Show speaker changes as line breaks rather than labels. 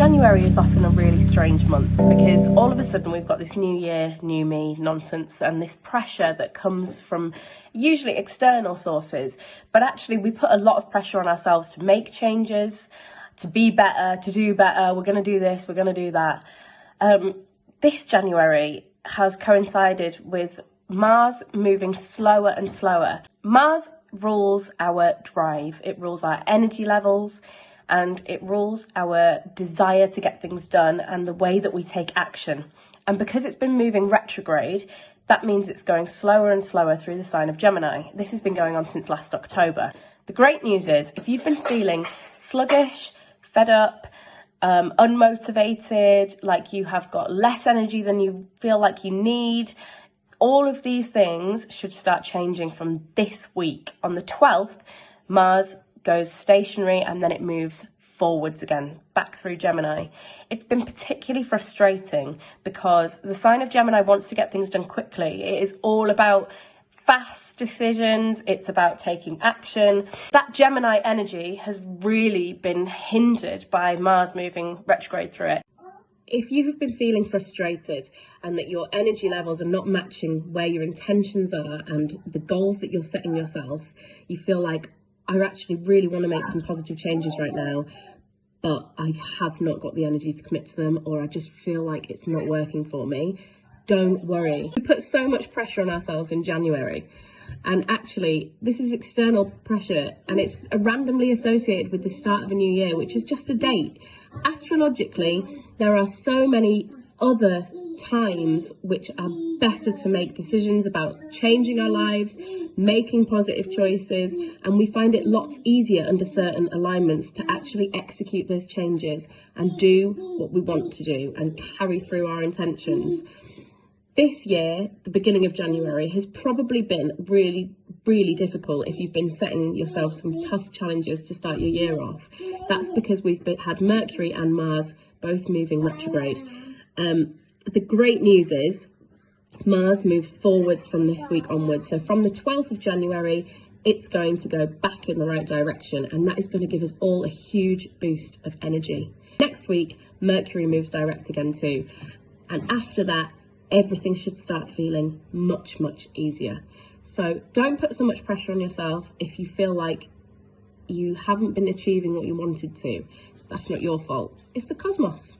January is often a really strange month because all of a sudden we've got this new year, new me nonsense and this pressure that comes from usually external sources. But actually we put a lot of pressure on ourselves to make changes, to be better, to do better. We're going to do this, we're going to do that. This January has coincided with Mars moving slower and slower. Mars rules our drive, it rules our energy levels, and it rules our desire to get things done and the way that we take action. And because it's been moving retrograde, that means it's going slower and slower through the sign of Gemini. This has been going on since last October. The great news is, if you've been feeling sluggish, fed up, unmotivated, like you have got less energy than you feel like you need, all of these things should start changing from this week. On the 12th, Mars goes stationary and then it moves forwards again, back through Gemini. It's been particularly frustrating because the sign of Gemini wants to get things done quickly. It is all about fast decisions. It's about taking action. That Gemini energy has really been hindered by Mars moving retrograde through it. If you have been feeling frustrated and that your energy levels are not matching where your intentions are and the goals that you're setting yourself, you feel like, I actually really want to make some positive changes right now, but I have not got the energy to commit to them, or I just feel like it's not working for me. Don't worry. We put so much pressure on ourselves in January, and actually this is external pressure and it's randomly associated with the start of a new year, which is just a date. Astrologically, there are so many other times which are better to make decisions about changing our lives, making positive choices, and we find it lots easier under certain alignments to actually execute those changes and do what we want to do and carry through our intentions. This year, the beginning of January, has probably been really, really difficult if you've been setting yourself some tough challenges to start your year off. That's because we've had Mercury and Mars both moving retrograde. The great news is Mars moves forwards from this week onwards. So from the 12th of January, it's going to go back in the right direction, and that is going to give us all a huge boost of energy. Next week, Mercury moves direct again too. And after that, everything should start feeling much, much easier. So don't put so much pressure on yourself if you feel like you haven't been achieving what you wanted to. That's not your fault. It's the cosmos.